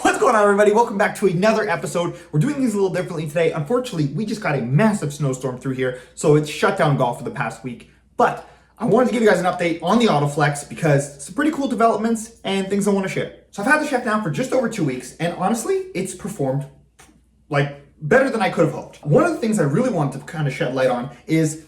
What's going on, everybody? Welcome back to another episode. We're doing these a little differently today. Unfortunately, we just got a massive snowstorm through here, so it's shut down golf for the past week. But I wanted to give you guys an update on the AutoFlex because some pretty cool developments and things I want to share. So I've had the shaft now for just over 2 weeks, and honestly, it's performed like better than I could have hoped. One of the things I really wanted to kind of shed light on is,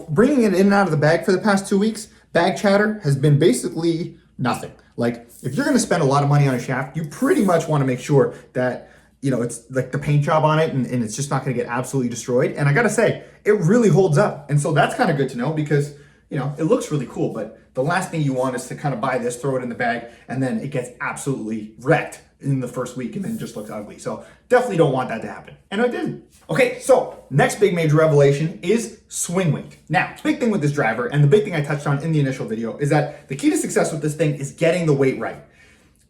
bringing it in and out of the bag for the past 2 weeks, bag chatter has been basically nothing. Like, if you're going to spend a lot of money on a shaft, you pretty much want to make sure that, it's like the paint job on it and it's just not going to get absolutely destroyed. And I got to say, it really holds up. And so that's kind of good to know because, it looks really cool. But the last thing you want is to kind of buy this, throw it in the bag, and then it gets absolutely wrecked in the first week and then just looks ugly. So definitely don't want that to happen. And it didn't. Okay, so next big major revelation is swing weight. Now, the big thing with this driver, and the big thing I touched on in the initial video, is that the key to success with this thing is getting the weight right.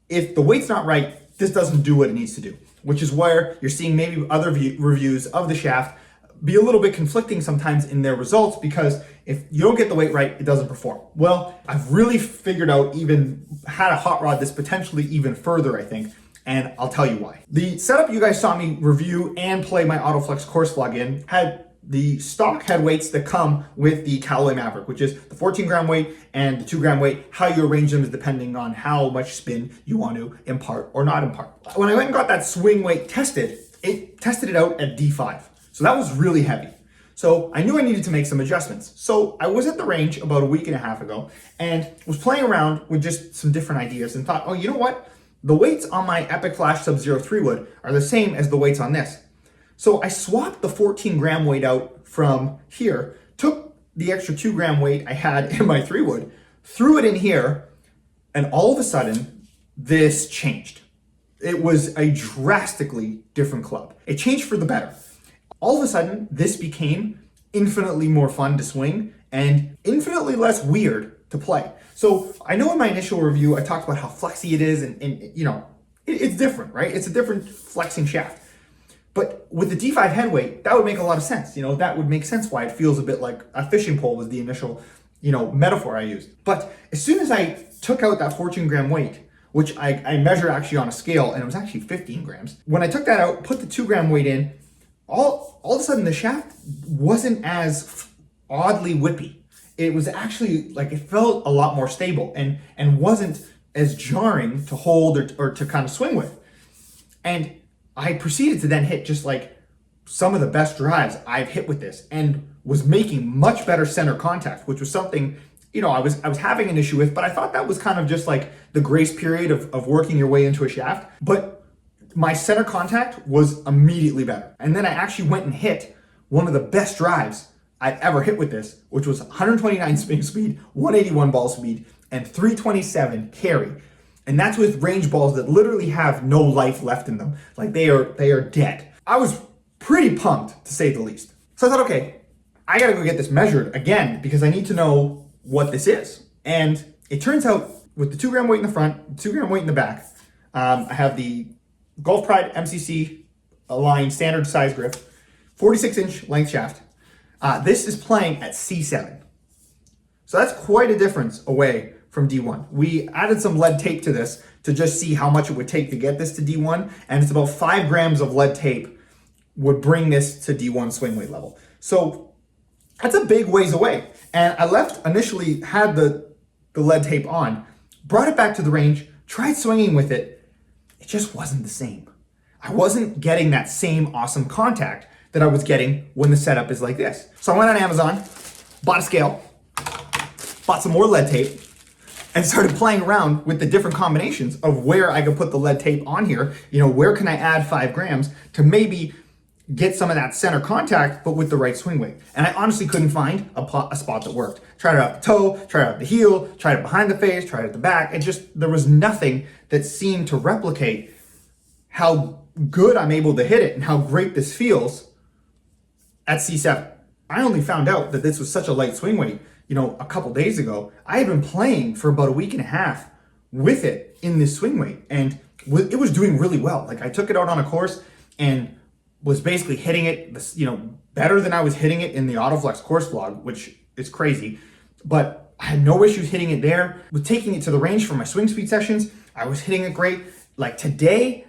If the weight's not right, this doesn't do what it needs to do, which is where you're seeing maybe other reviews of the shaft be a little bit conflicting sometimes in their results, because if you don't get the weight right, it doesn't perform. Well, I've really figured out even how to hot rod this potentially even further, I think, and I'll tell you why. The setup you guys saw me review and play my AutoFlex course vlog in had the stock head weights that come with the Callaway Maverick, which is the 14 gram weight and the 2 gram weight. How you arrange them is depending on how much spin you want to impart or not impart. When I went and got that swing weight tested, it tested it out at D5. So that was really heavy. So I knew I needed to make some adjustments. So I was at the range about a week and a half ago and was playing around with just some different ideas and thought, oh, you know what? The weights on my Epic Flash Sub-Zero 3 wood are the same as the weights on this. So I swapped the 14 gram weight out from here, took the extra 2 gram weight I had in my 3 wood, threw it in here, and all of a sudden, this changed. It was a drastically different club. It changed for the better. All of a sudden, this became infinitely more fun to swing and infinitely less weird to play. So I know in my initial review, I talked about how flexy it is and it's different, right? It's a different flexing shaft. But with the D5 head weight, that would make a lot of sense. That would make sense why it feels a bit like a fishing pole was the initial, metaphor I used. But as soon as I took out that 14 gram weight, which I measure actually on a scale, and it was actually 15 grams. When I took that out, put the 2 gram weight in, all of a sudden the shaft wasn't as oddly whippy. It was actually like, it felt a lot more stable and wasn't as jarring to hold or to kind of swing with. And I proceeded to then hit just like some of the best drives I've hit with this and was making much better center contact, which was something, I was having an issue with, but I thought that was kind of just like the grace period of working your way into a shaft. But my center contact was immediately better. And then I actually went and hit one of the best drives I've ever hit with this, which was 129 spin speed, 181 ball speed, and 327 carry. And that's with range balls that literally have no life left in them. Like they are dead. I was pretty pumped, to say the least. So I thought, okay, I gotta go get this measured again because I need to know what this is. And it turns out with the 2 gram weight in the front, 2 gram weight in the back, I have the Golf Pride MCC aligned standard size grip, 46-inch length shaft. This is playing at C7. So that's quite a difference away from D1. We added some lead tape to this to just see how much it would take to get this to D1, and it's about 5 grams of lead tape would bring this to D1 swing weight level. So that's a big ways away. And I initially had the lead tape on, brought it back to the range, tried swinging with it. It just wasn't the same. I wasn't getting that same awesome contact that I was getting when the setup is like this. So I went on Amazon, bought a scale, bought some more lead tape, and started playing around with the different combinations of where I could put the lead tape on here. Where can I add 5 grams to maybe get some of that center contact, but with the right swing weight. And I honestly couldn't find a spot that worked. Tried it out the toe, tried it out the heel, tried it behind the face, tried it at the back. There was nothing that seemed to replicate how good I'm able to hit it and how great this feels at C7. I only found out that this was such a light swing weight, a couple days ago. I had been playing for about a week and a half with it in this swing weight, and it was doing really well. Like I took it out on a course and was basically hitting it, better than I was hitting it in the AutoFlex course vlog, which is crazy. But I had no issues hitting it there. With taking it to the range for my swing speed sessions, I was hitting it great. Like today,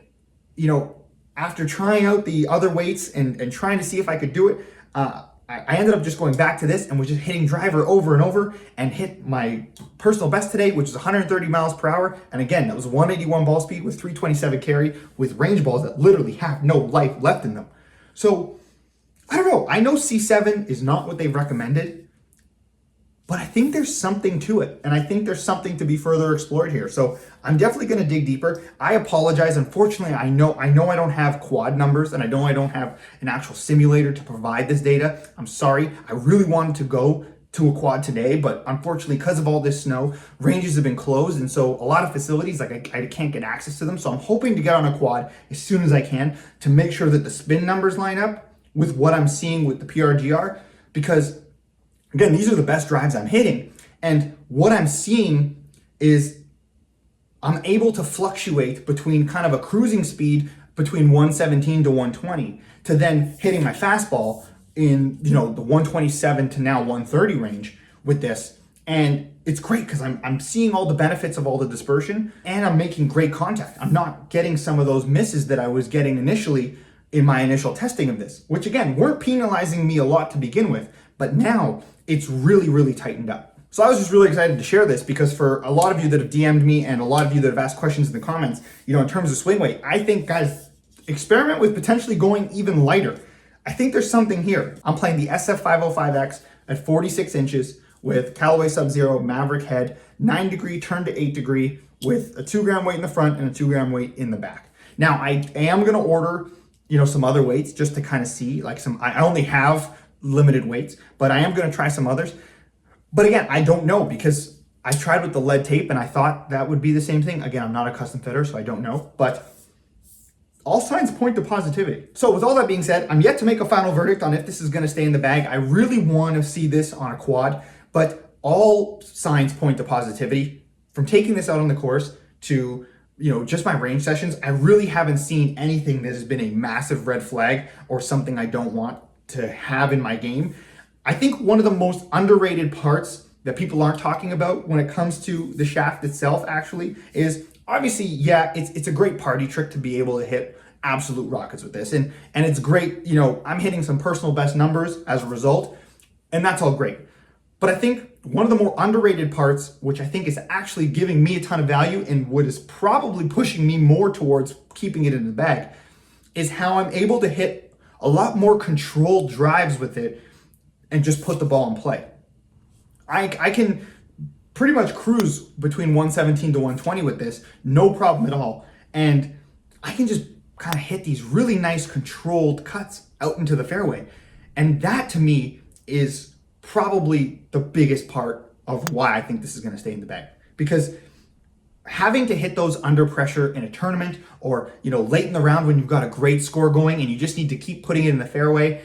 after trying out the other weights and trying to see if I could do it, I ended up just going back to this and was just hitting driver over and over and hit my personal best today, which is 130 miles per hour. And again, that was 181 ball speed with 327 carry with range balls that literally have no life left in them. So I don't know. I know C7 is not what they've recommended, but I think there's something to it. And I think there's something to be further explored here. So I'm definitely going to dig deeper. I apologize. Unfortunately, I know I don't have quad numbers, and I know I don't have an actual simulator to provide this data. I'm sorry. I really wanted to go to a quad today, but unfortunately, because of all this snow, ranges have been closed. And so a lot of facilities, like I can't get access to them. So I'm hoping to get on a quad as soon as I can to make sure that the spin numbers line up with what I'm seeing with the PRGR, because again, these are the best drives I'm hitting. And what I'm seeing is I'm able to fluctuate between kind of a cruising speed between 117 to 120 to then hitting my fastball in, the 127 to now 130 range with this. And it's great because I'm seeing all the benefits of all the dispersion, and I'm making great contact. I'm not getting some of those misses that I was getting initially in my initial testing of this, which again, weren't penalizing me a lot to begin with, but now it's really, really tightened up. So I was just really excited to share this because for a lot of you that have DM'd me and a lot of you that have asked questions in the comments, in terms of swing weight, I think, guys, experiment with potentially going even lighter. I think there's something here. I'm playing the SF505X at 46 inches with Callaway Sub-Zero Maverick head, 9 degree turn to 8 degree with a 2 gram weight in the front and a 2 gram weight in the back. Now I am going to order, some other weights just to kind of see, I only have limited weights, but I am going to try some others. But again, I don't know because I tried with the lead tape and I thought that would be the same thing. Again, I'm not a custom fitter, so I don't know, but all signs point to positivity. So with all that being said, I'm yet to make a final verdict on if this is going to stay in the bag. I really want to see this on a quad, but all signs point to positivity. From taking this out on the course to just my range sessions, I really haven't seen anything that has been a massive red flag or something I don't want to have in my game. I think one of the most underrated parts that people aren't talking about when it comes to the shaft itself actually is obviously, it's a great party trick to be able to hit absolute rockets with this. And it's great, I'm hitting some personal best numbers as a result, and that's all great. But I think one of the more underrated parts, which I think is actually giving me a ton of value and what is probably pushing me more towards keeping it in the bag, is how I'm able to hit a lot more controlled drives with it and just put the ball in play. I can pretty much cruise between 117 to 120 with this, no problem at all. And I can just kind of hit these really nice controlled cuts out into the fairway. And that to me is probably the biggest part of why I think this is going to stay in the bag, because having to hit those under pressure in a tournament or, late in the round when you've got a great score going and you just need to keep putting it in the fairway,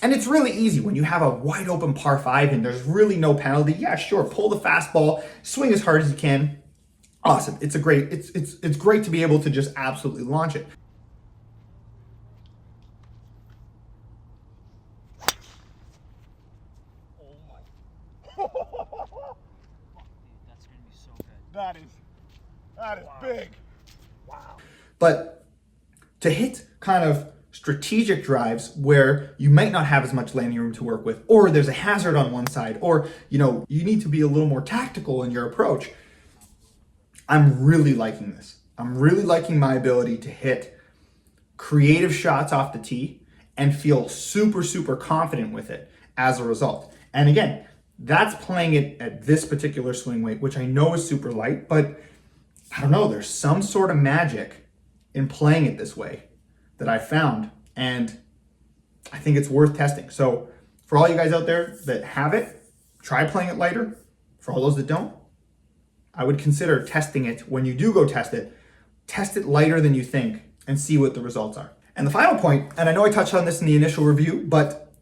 and it's really easy when you have a wide open par 5 and there's really no penalty. Yeah, sure, pull the fastball, swing as hard as you can. Awesome. It's great to be able to just absolutely launch it. That's gonna be so good. That is wow. Big. Wow. But to hit kind of strategic drives where you might not have as much landing room to work with, or there's a hazard on one side, or you need to be a little more tactical in your approach, I'm really liking this. I'm really liking my ability to hit creative shots off the tee and feel super, super confident with it as a result. And again, that's playing it at this particular swing weight, which I know is super light, but I don't know, there's some sort of magic in playing it this way that I found, and I think it's worth testing. So for all you guys out there that have it, try playing it lighter. For all those that don't, I would consider testing it. When you do go test it lighter than you think and see what the results are. And the final point, and I know I touched on this in the initial review, but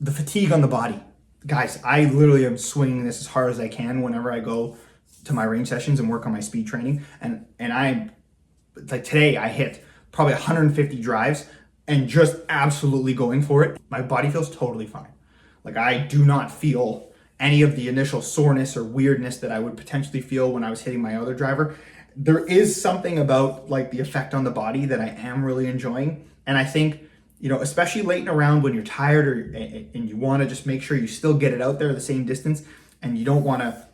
the fatigue on the body. Guys, I literally am swinging this as hard as I can whenever I go to my range sessions and work on my speed training. And I'm like, today I hit probably 150 drives and just absolutely going for it. My body feels totally fine. Like, I do not feel any of the initial soreness or weirdness that I would potentially feel when I was hitting my other driver. there is something about like the effect on the body that I am really enjoying. And I think, you know, especially late in a round when you're tired and you want to just make sure you still get it out there the same distance, and you don't want to,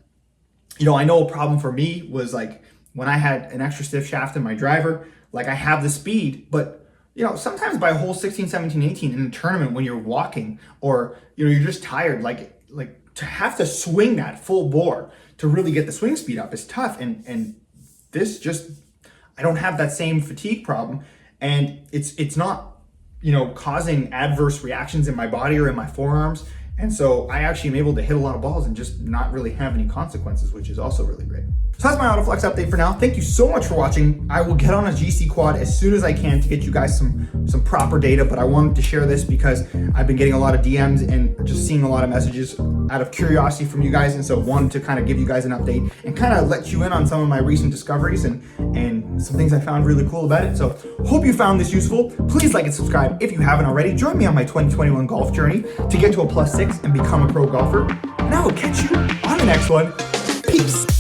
you know, I know a problem for me was like when I had an extra stiff shaft in my driver, like I have the speed, but you know, sometimes by hole 16, 17, 18 in a tournament when you're walking or, you know, you're just tired, like to have to swing that full bore to really get the swing speed up is tough. And this just, I don't have that same fatigue problem, and it's not, you know, causing adverse reactions in my body or in my forearms. And so I actually am able to hit a lot of balls and just not really have any consequences, which is also really great. So that's my AutoFlex update for now. Thank you so much for watching. I will get on a GC quad as soon as I can to get you guys some proper data, but I wanted to share this because I've been getting a lot of DMs and just seeing a lot of messages out of curiosity from you guys. And so wanted to kind of give you guys an update and kind of let you in on some of my recent discoveries and some things I found really cool about it. So hope you found this useful. Please like and subscribe if you haven't already. Join me on my 2021 golf journey to get to a +6 and become a pro golfer. And I will catch you on the next one. Peace.